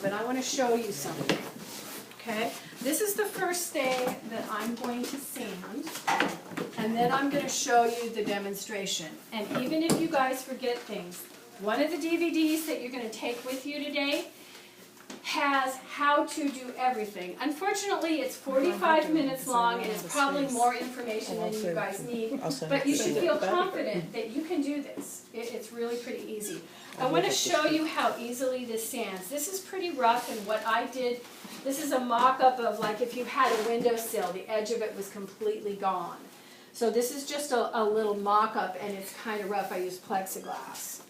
but I want to show you something. Okay, this is the first day that I'm going to sand, and then I'm going to show you the demonstration. And even if you guys forget things, one of the DVDs that you're going to take with you today has how to do everything. Unfortunately, it's 45 minutes long, and it's probably more information than you guys need, but you should feel confident that you can do this. It's really pretty easy. I want to show you how easily this sands. This is pretty rough, and what I did, this is a mock-up of like if you had a windowsill, the edge of it was completely gone. So this is just a little mock-up, and it's kind of rough. I used plexiglass.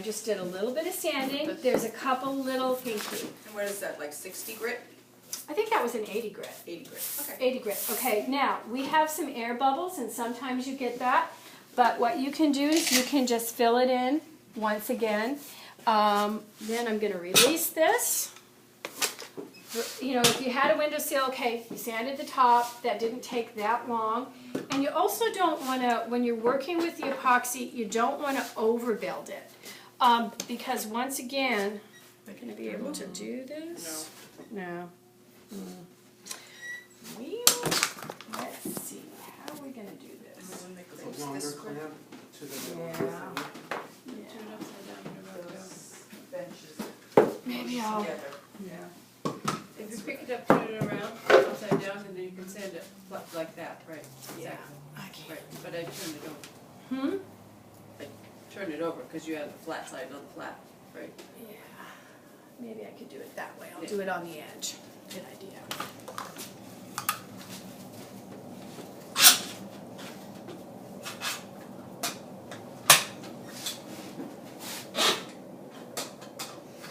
Just did a little bit of sanding. There's a couple little pinky. And what is that, like 60 grit? I think that was an 80 grit. 80 grit. Okay. 80 grit. Okay, now we have some air bubbles, and sometimes you get that. But what you can do is you can just fill it in once again. Then I'm going to release this. You know, if you had a windowsill, okay, you sanded the top. That didn't take that long. And you also don't want to, when you're working with the epoxy, you don't want to overbuild it. Because once again, am I going to be able to do this? No. Let's see. How are we going to do this? Maybe I'll. Yeah. If you pick it up, turn it around, upside down, and then you can sand it like that, right? Yeah. I can't. Right. But I turned it over. Turn it over because you have the flat side on the flat, right? Yeah. Maybe I could do it that way. I'll do it on the edge. Good idea.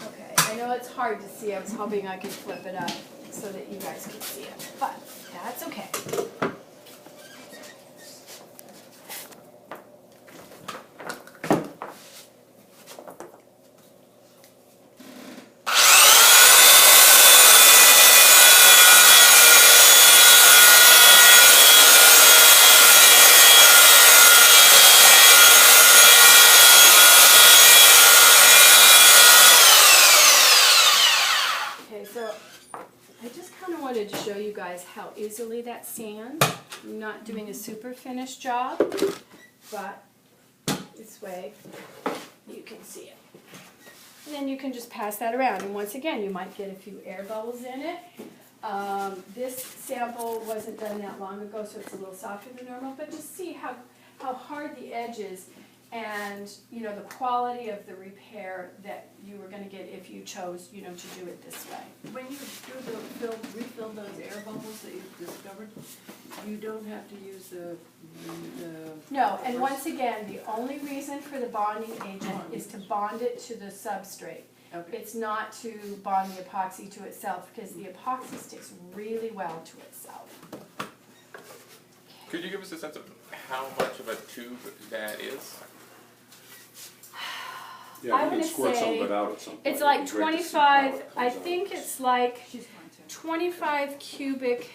Okay, I know it's hard to see. I was hoping I could flip it up so that you guys could see it, but that's okay. To show you guys how easily that sands. I'm not doing a super finished job, but this way you can see it. And then you can just pass that around, and once again you might get a few air bubbles in it. This sample wasn't done that long ago, so it's a little softer than normal, but just see how hard the edge is, and you know the quality of the repair that you were going to get if you chose, you know, to do it this way. When you do refill those air bubbles that you've discovered, you don't have to use the no, and once again, the only reason for the bonding agent is to bond it to the substrate. Okay. It's not to bond the epoxy to itself, because the epoxy sticks really well to itself. Could you give us a sense of how much of a tube that is? Yeah, I you can would squirt some say of it out at some point. it's like It'd be great to see how 25, it I comes out. think it's like 25 cubic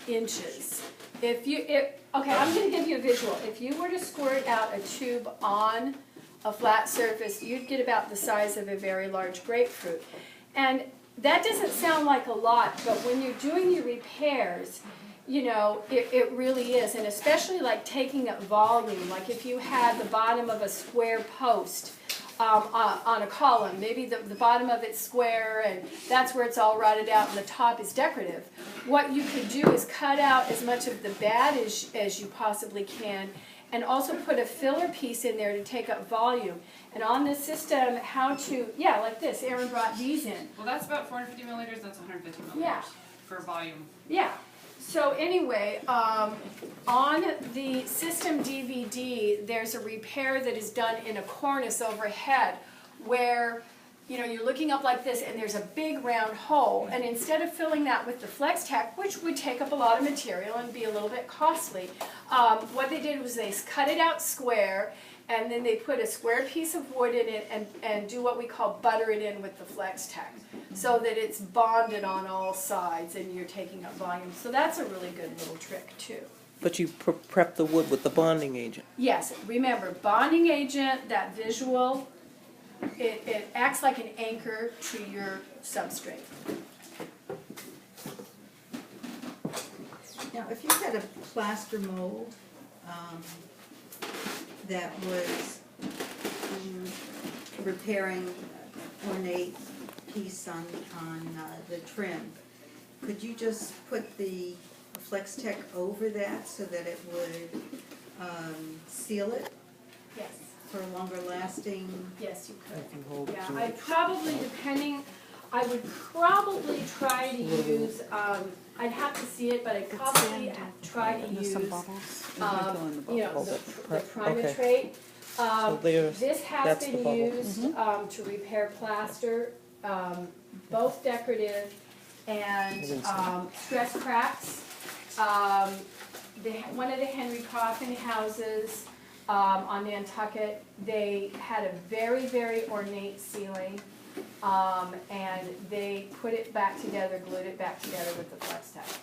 inches. Okay, I'm going to give you a visual. If you were to squirt out a tube on a flat surface, you'd get about the size of a very large grapefruit. And that doesn't sound like a lot, but when you're doing your repairs, you know, it really is. And especially like taking up volume, like if you had the bottom of a square post on a column, maybe the bottom of it's square and that's where it's all rotted out and the top is decorative. What you could do is cut out as much of the bad as you possibly can, and also put a filler piece in there to take up volume. And on this system, how to, yeah, like this, Aaron brought these in. Well, that's about 450 milliliters, that's 150 milliliters Yeah. for volume. Yeah. So anyway, on the system DVD, there's a repair that is done in a cornice overhead where, you know, you're looking up like this and there's a big round hole, and instead of filling that with the FlexTech, which would take up a lot of material and be a little bit costly, what they did was they cut it out square, and then they put a square piece of wood in it and do what we call butter it in with the FlexTech, so that it's bonded on all sides and you're taking up volume. So that's a really good little trick too. But you prep the wood with the bonding agent. Yes, remember, bonding agent, that visual, it acts like an anchor to your substrate. Now, if you had a plaster mold that was repairing ornate piece on the trim, could you just put the FlexTech over that so that it would seal it Yes. for a longer lasting? Yes, you could. If you hold it Yeah, to I it. would probably try to use, I'd have to see it, but I'd probably try to use, you know, the Primatrate. So there's, This has that's the been bubble. used to repair plaster, both decorative and stress cracks. One of the Henry Coffin houses on Nantucket, they had a very, very ornate ceiling, and they put it back together, glued it back together with the FlexTech.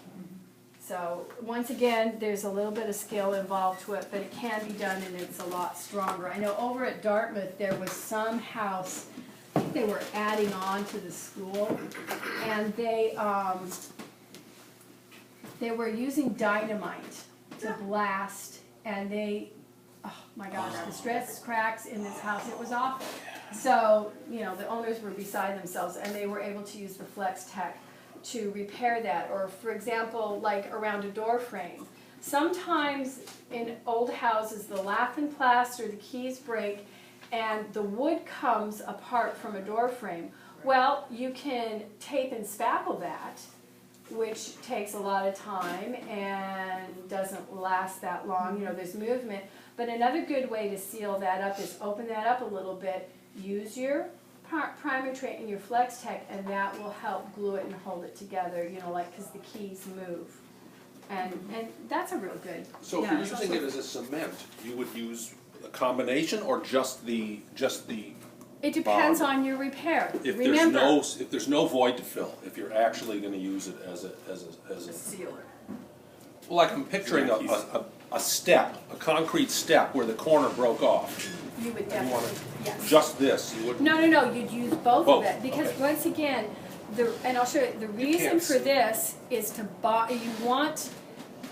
So, once again, there's a little bit of skill involved to it, but it can be done and it's a lot stronger. I know over at Dartmouth, there was some house, I think they were adding on to the school, and they were using dynamite to blast, and they, oh my gosh, the stress cracks in this house, it was awful. So, you know, the owners were beside themselves, and they were able to use the FlexTech to repair that. Or for example, like around a door frame. Sometimes in old houses, the lath and plaster, the keys break, and the wood comes apart from a door frame. Well, you can tape and spackle that, which takes a lot of time and doesn't last that long. You know, there's movement. But another good way to seal that up is open that up a little bit, use your Primatrate and your FlexTech, and that will help glue it and hold it together, you know, like, because the keys move. And that's a real good. So if Yeah, you're it's using it as a cement, you would use a combination or just the? It depends bond? on your repair. If Remember, there's no void to fill, if you're actually going to use it as a Sealer. well, like I'm picturing a step, a concrete step where the corner broke off. you would You definitely, want yes. just this, you wouldn't. No, you'd use both of Both, it, because okay. once again, and I'll show you, the reason can't for see. this is to you want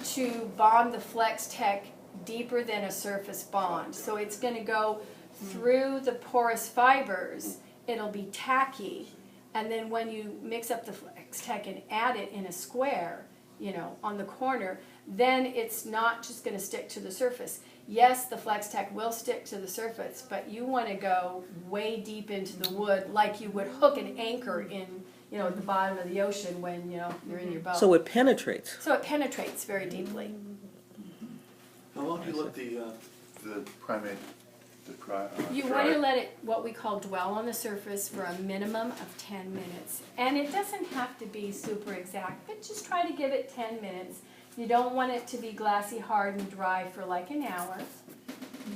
to bond the FlexTech deeper than a surface bond. So it's gonna go through the porous fibers, it'll be tacky, and then when you mix up the FlexTech and add it in a square, you know, on the corner, then it's not just gonna stick to the surface. Yes, the FlexTech will stick to the surface, but you want to go way deep into the wood like you would hook an anchor in, you know, at the bottom of the ocean when, you know, you're in your boat. So it penetrates. So it penetrates very deeply. How long do you let the primate, You want to let it, what we call dwell on the surface for a minimum of 10 minutes. And it doesn't have to be super exact, but just try to give it 10 minutes. You don't want it to be glassy hard and dry for like an hour.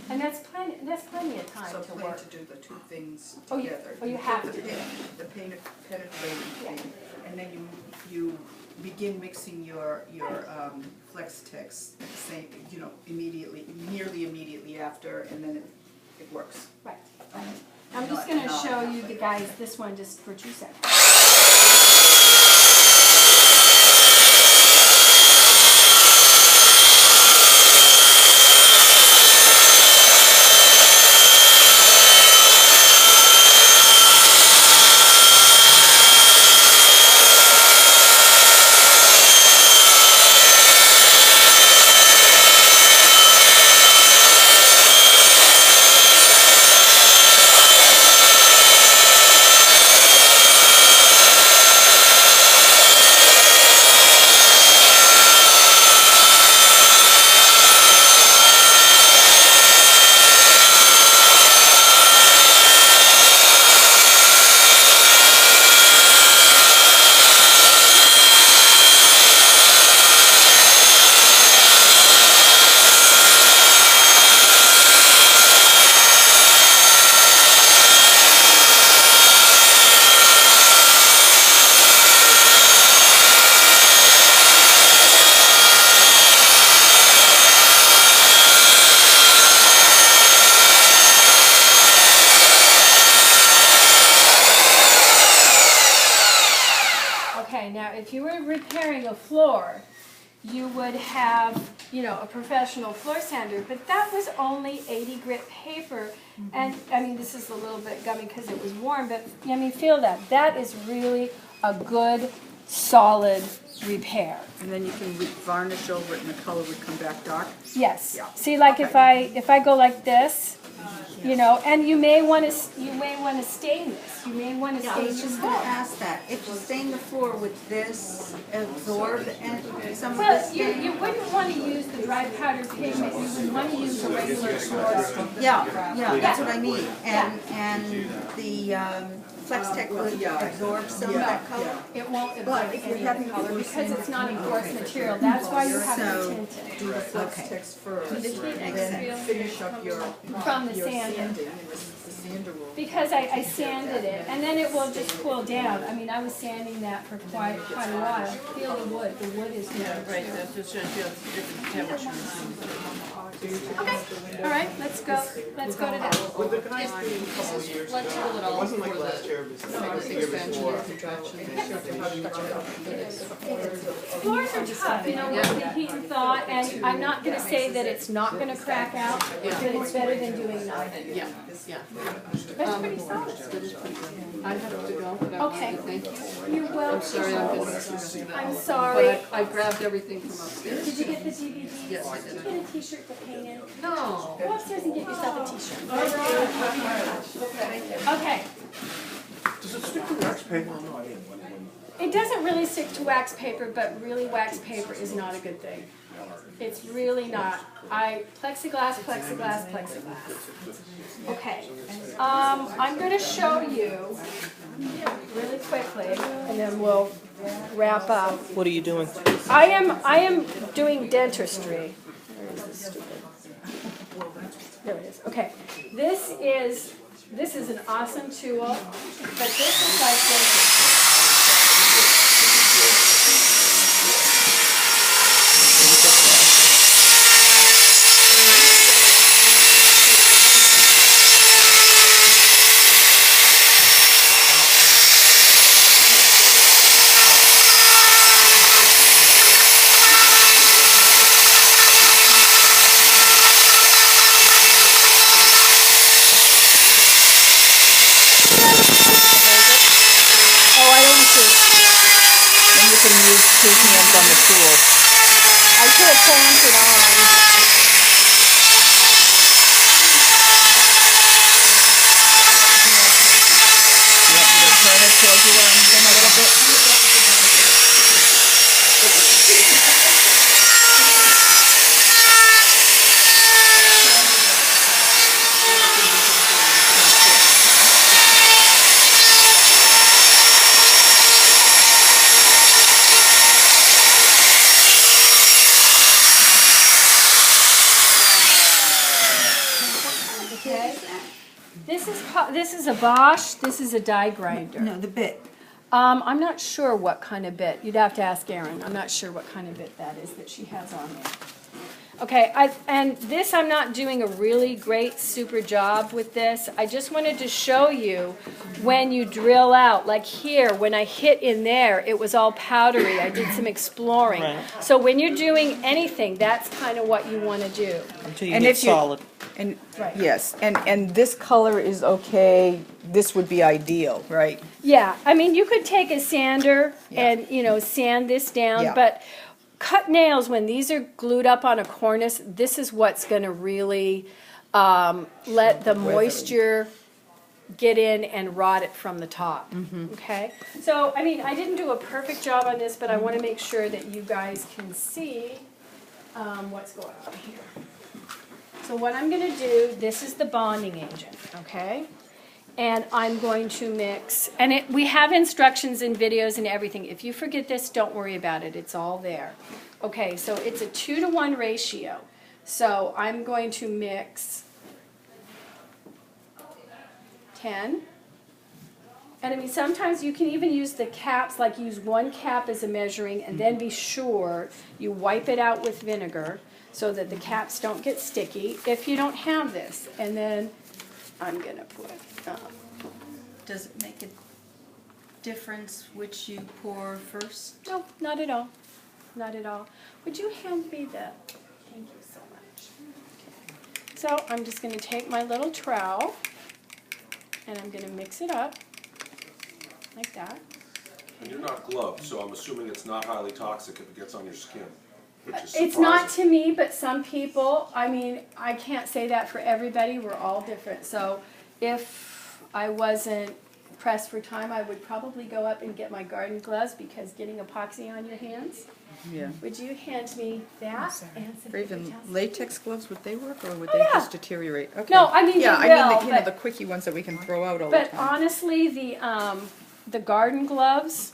And that's plenty of time So to plan work. to do the two things Oh, you- together. oh, you have The to do it. The penetrating thing, and then you begin mixing your FlexTechs at the same, you know, nearly immediately after, and then it works. Right. I'm just going to show you the guys this one just for 2 seconds. Now, if you were repairing a floor, you would have, you know, a professional floor sander, but that was only 80 grit paper. And, I mean, this is a little bit gummy because it was warm, but, I mean, feel that. That is really a good, solid repair. And then you can varnish over it and the color would come back dark? Yes. Yeah. See, like if I go like this, you know, and you may want to stain this. You may want to Yeah, I stain was this just gonna floor. ask that, if you stain the floor with this, absorb and some of the Well, stain? you wouldn't want to use the dry powder pigment. You would want to use a regular source. Yeah, that's what I mean, and the Flex Tech would absorb some of that color? It won't absorb But if you're any having color the because it's not a coarse material. That's why you have to So- tint it. Do the flex text first, and then finish up your From the your sander. sanding, and the sander will. Because I sanded it, and then it will just cool down. I mean, I was sanding that for quite a while. Feel the wood is good. Yeah, right, that just shows you different temperatures. Okay, all right, let's go to that. With the guys being a couple of years ago, it wasn't like last year, it was the year before. Floors are tough, you know, with the heat and thaw, and I'm not gonna say that it's not gonna crack out, but it's better than doing nothing. Yeah, yeah. That's pretty solid. I have to go. Okay. Thank you. You're welcome. I'm sorry I've been missing that. I'm sorry. But I grabbed everything from upstairs. Did you get the DVD? Yes, I Did did. you get a t-shirt to paint in? No. Go upstairs and get yourself a t-shirt. Okay. Does it stick to wax paper? It doesn't really stick to wax paper, but really wax paper is not a good thing. It's really not. Plexiglass. Okay. I'm gonna show you really quickly, and then we'll wrap up. What are you doing? I am doing dentistry. Where is this stupid? There it is. Okay. This is an awesome tool, but this is like dentistry. Oh, I don't see. Then you can use two hands on the tool. I should have clamped it on. You want me to turn it towards you where I'm in a little bit? Okay. This is a Bosch. This is a die grinder. No, the bit. I'm not sure what kind of bit. You'd have to ask Erin. I'm not sure what kind of bit that is that she has on there. Okay, and this, I'm not doing a really great, super job with this. I just wanted to show you when you drill out, like here, when I hit in there, it was all powdery. I did some exploring. Right. So when you're doing anything, that's kind of what you want to do. Until you And get if you- solid. And, Right. yes, and this color is okay, this would be ideal, right? Yeah, I mean, you could take a sander Yeah. and, you know, sand this down, Yeah. but cut nails, when these are glued up on a cornice, this is what's gonna really let the moisture get in and rot it from the top, okay? So, I mean, I didn't do a perfect job on this, but I wanna make sure that you guys can see what's going on here. So what I'm gonna do, this is the bonding agent, okay? And I'm going to mix, and we have instructions and videos and everything. If you forget this, don't worry about it, it's all there. Okay, so it's a 2-to-1 ratio. So I'm going to mix 10. And I mean, sometimes you can even use the caps, like use one cap as a measuring, and then be sure you wipe it out with vinegar so that the caps don't get sticky if you don't have this. And then I'm gonna put, Does it make a difference which you pour first? No, not at all. Not at all. Would you hand me the, thank you so much. So I'm just gonna take my little trowel and I'm gonna mix it up like that. And you're not gloved, so I'm assuming it's not highly toxic if it gets on your skin, which is It's not surprising. to me, but some people, I mean, I can't say that for everybody, we're all different. So if I wasn't pressed for time, I would probably go up and get my garden gloves because getting epoxy on your hands. Yeah. Would you hand me that? And some Or even paper towels? latex gloves, would they work, or would Oh, they yeah. just deteriorate? Okay. No, I mean, Yeah, they I mean, will, the, you know, but- the quickie ones that we can throw out all the But time. honestly, the garden gloves,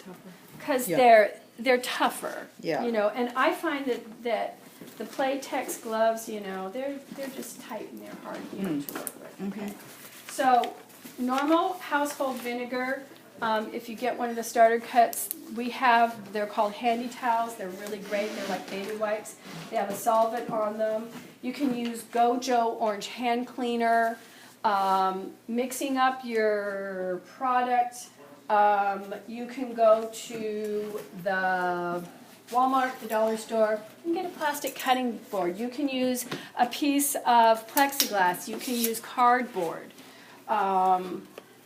because Yeah. they're tougher. Yeah. You know, and I find that the Playtex gloves, you know, they're just tight and they're hard, you know, to work with. Okay. So normal household vinegar. If you get one of the starter kits, they're called handy towels. They're really great. They're like baby wipes. They have a solvent on them. You can use Gojo orange hand cleaner. Mixing up your product, you can go to the Walmart, the dollar store, and get a plastic cutting board. You can use a piece of plexiglass. You can use cardboard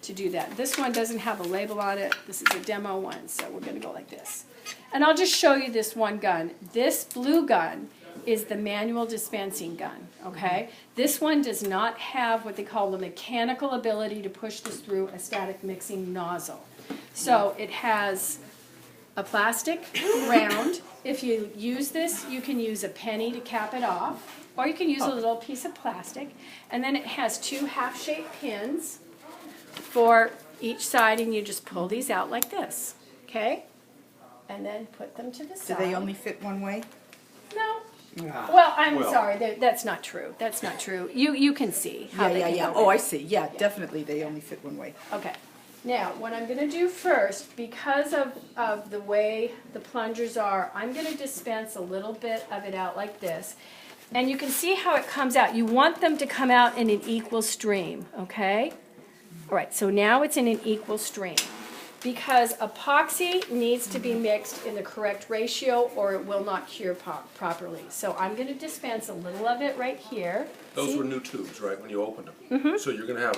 to do that. This one doesn't have a label on it. This is a demo one, so we're gonna go like this. And I'll just show you this one gun. This blue gun is the manual dispensing gun, okay? This one does not have what they call the mechanical ability to push this through a static mixing nozzle. So it has a plastic round. If you use this, you can use a penny to cap it off, or you can use a little piece of plastic. And then it has two half-shaped pins for each side, and you just pull these out like this, okay? And then put them to the Do side. they only fit one way? No. Well, I'm Well. sorry, that's not true. That's not true. You can see how they can go Oh, in. I see, yeah, definitely, they only fit one way. Okay. Now, what I'm gonna do first, because of the way the plungers are, I'm gonna dispense a little bit of it out like this. And you can see how it comes out. You want them to come out in an equal stream, okay? All right, so now it's in an equal stream. Because epoxy needs to be mixed in the correct ratio or it will not cure properly. So I'm gonna dispense a little of it right here. Those See? were new tubes, right, when you opened them? So you're gonna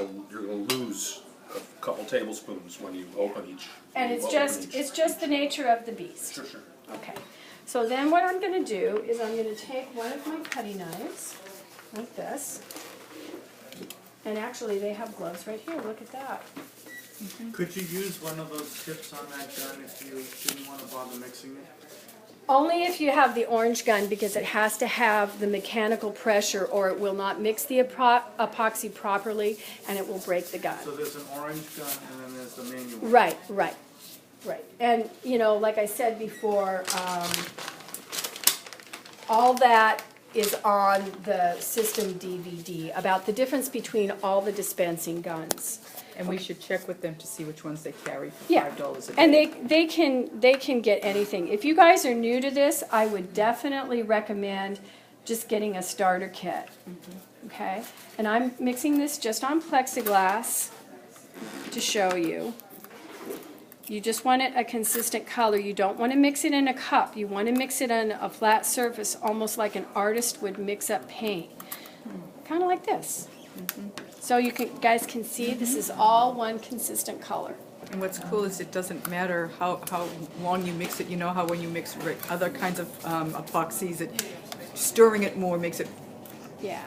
lose a couple tablespoons when you open each. And when you open each. it's just the nature of the beast. Sure, sure. Okay, so then what I'm gonna do is I'm gonna take one of my cutting knives, like this. And actually, they have gloves right here, look at that. Could you use one of those tips on that gun if you didn't want to bother mixing it? Only if you have the orange gun, because it has to have the mechanical pressure or it will not mix the epoxy properly and it will break the gun. So there's an orange gun and then there's the manual. Right. And, you know, like I said before, all that is on the system DVD about the difference between all the dispensing guns. And we should check with them to see which ones they carry for Yeah, $5 a day. and they can get anything. If you guys are new to this, I would definitely recommend just getting a starter kit. Okay? And I'm mixing this just on plexiglass to show you. You just want it a consistent color. You don't want to mix it in a cup. You want to mix it on a flat surface, almost like an artist would mix up paint. Kind of like this. So you guys can see this is all one consistent color. And what's cool is it doesn't matter how long you mix it. You know how when you mix other kinds of epoxies, stirring it more makes it. Yeah.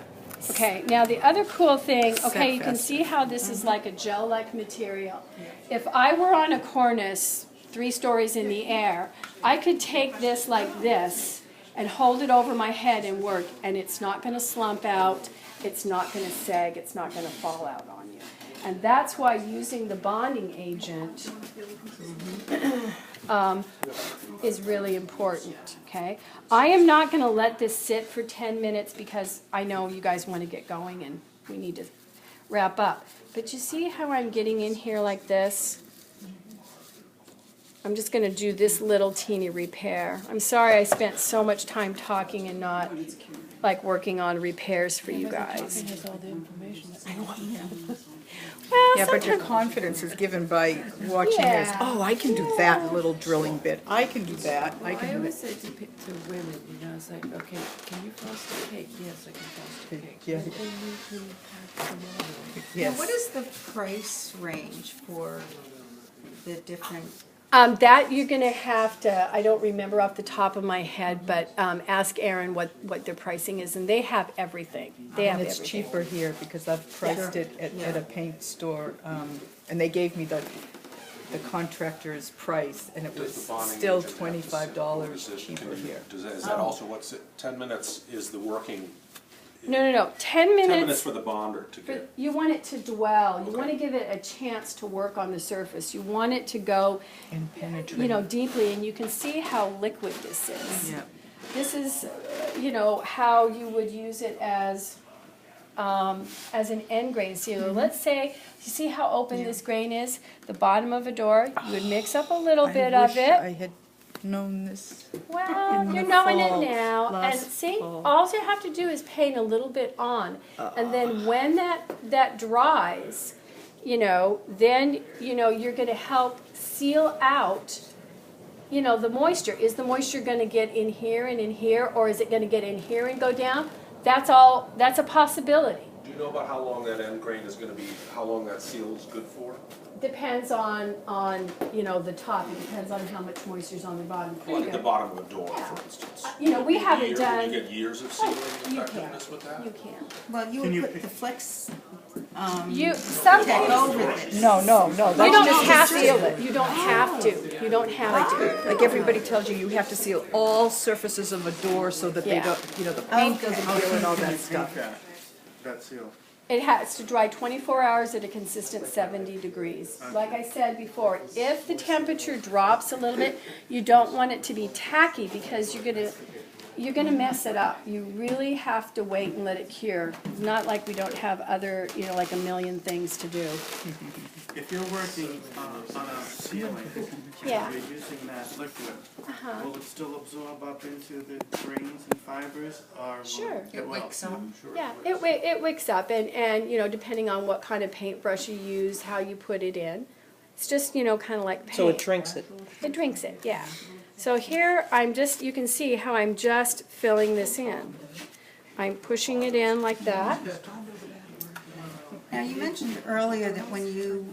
Okay, now the other cool thing, okay, you can faster. see how this is like a gel-like material. If I were on a cornice 3 stories in the air, I could take this like this and hold it over my head and work, and it's not going to slump out, it's not going to sag, it's not going to fall out on you. And that's why using the bonding agent is really important, okay? I am not going to let this sit for 10 minutes because I know you guys want to get going and we need to wrap up. But you see how I'm getting in here like this? I'm just going to do this little teeny repair. I'm sorry I spent so much time talking and not like working on repairs for you guys. Well, Yeah, but your sometimes, confidence is given by watching this. Yeah. Oh, I can do that little drilling bit. I can do that. I I can do always that. say to women, you know, it's like, okay, can you frost a cake? Yes, I can frost a cake. Yeah. Well, then you can pack some oil. Now, Yes. what is the price range for the different, that you're gonna have to, I don't remember off the top of my head, but, ask Aaron what their pricing is, and they have everything. They have And it's everything. cheaper here because I've priced it at a paint store, and they gave me the contractor's price, and it was still $25 cheaper here. Is that also what's it, 10 minutes is the working, No, 10 10 minutes minutes, for the bonder to for- get, you want it to dwell, you Okay. wanna give it a chance to work on the surface, you want it to go, And penetrate. you know, deeply, and you can see how liquid this is. Yeah. This is, you know, how you would use it as an end grain sealer. Mm-hmm. Let's say, you see how open this grain is? The bottom of a door, you would mix up a little bit of I wish it. I had known this. Well, in you're the knowing fall, it now, and last see, fall. all you have to do is paint a little bit on, and then when that dries, you know, then, you know, you're gonna help seal out, you know, the moisture. Is the moisture gonna get in here and in here, or is it gonna get in here and go down? That's a possibility. do you know about how long that end grain is gonna be, how long that seal is good for? Depends on, you know, the top, it depends on how much moisture's on the bottom. Like the bottom of a door, for instance. You know, we haven't Can done, you get years of sealing you effectiveness with that? you can. well, you Can you would put pick- the flex, Some tech people, over this. No, you that's don't just have to seal to, it. you don't have to, you don't have to. Like everybody tells you, you have to seal all surfaces of a door so that they Yeah. don't, you know, the paint doesn't peel and all that stuff. That seal. It has to dry 24 hours at a consistent 70 degrees. Like I said before, if the temperature drops a little bit, you don't want it to be tacky because you're gonna mess it up. You really have to wait and let it cure. It's not like we don't have other, you know, like a million things to do. If you're working on a ceiling, Yeah. and you're using that liquid, Uh-huh. will it still absorb up into the grains and fibers, or will Sure. it will? Yeah, it wicks up, and, you know, depending on what kind of paintbrush you use, how you put it in. It's just, you know, kind of like paint. So it drinks it. It drinks it, yeah. So here, you can see how I'm just filling this in. I'm pushing it in like that. Now, you mentioned earlier that when you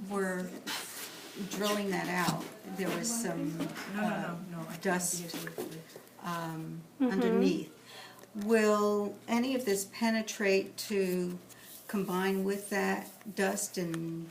were drilling that out, there was some dust underneath. Will any of this penetrate to combine with that dust and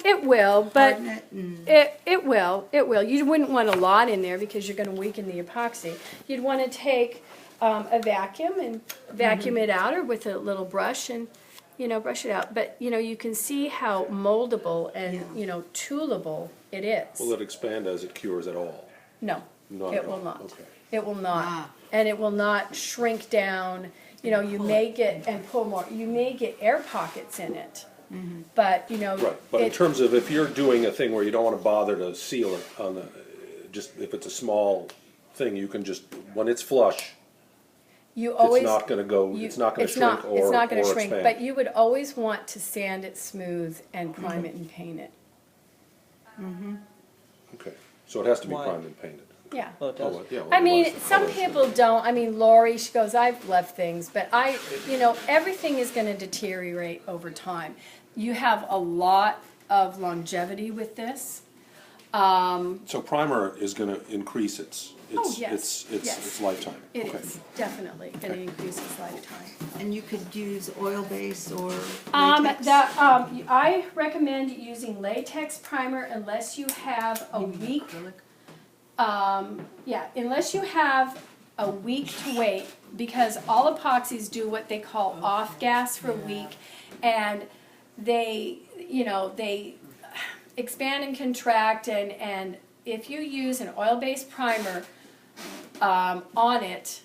It will, but harden it and? it will. You wouldn't want a lot in there because you're gonna weaken the epoxy. You'd wanna take a vacuum and vacuum it out, or with a little brush and, you know, brush it out. But, you know, you can see how moldable and, you know, toolable it is. Will it expand as it cures at all? No, Not it at will all. not. Okay. It will not. Ah. And it will not shrink down. You know, you may get, and pull more, you may get air pockets in it. But, you know. Right, but in it- terms of if you're doing a thing where you don't wanna bother to seal it on the, just if it's a small thing, you can just, when it's flush, You it's always. not gonna go, you- it's not gonna it's shrink not- or It's not gonna or shrink, expand. but you would always want to sand it smooth and prime it and paint it. Okay, so it has to be Why? primed and painted. Yeah. Oh, it does. Oh, yeah, well, I mean, otherwise- some otherwise- people don't. I mean, Lori, she goes, I've left things, but you know, everything is gonna deteriorate over time. You have a lot of longevity with this. So primer is gonna increase its yes, yes. its lifetime. It Okay. is, definitely, gonna increase its lifetime. And you could use oil base or latex? I recommend using latex primer unless you have a week. Unless you have a week to wait, because all epoxies do what they call off gas for a week, and they, you know, they expand and contract, and if you use an oil-based primer on it,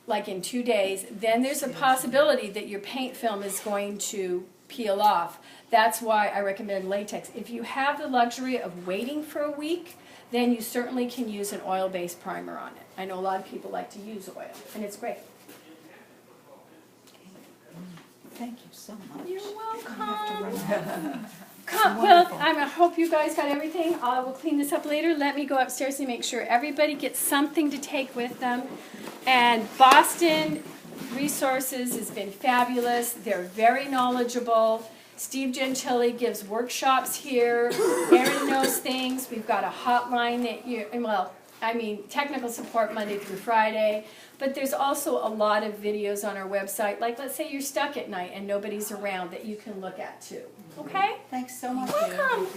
like in 2 days, then there's a possibility that your paint film is going to peel off. That's why I recommend latex. If you have the luxury of waiting for a week, then you certainly can use an oil-based primer on it. I know a lot of people like to use oil, and it's great. Thank you so much. You're I have to welcome. Well, I hope you guys got everything. I will clean this up later. Let me go upstairs and make sure everybody gets something to take with them. And Boston Resources has been fabulous. They're very knowledgeable. Steve Gentili gives workshops here. Erin knows things. We've got a hotline that technical support Monday through Friday. But there's also a lot of videos on our website. Like, let's say you're stuck at night and nobody's around that you can look at too. Okay? Thanks so much. Welcome.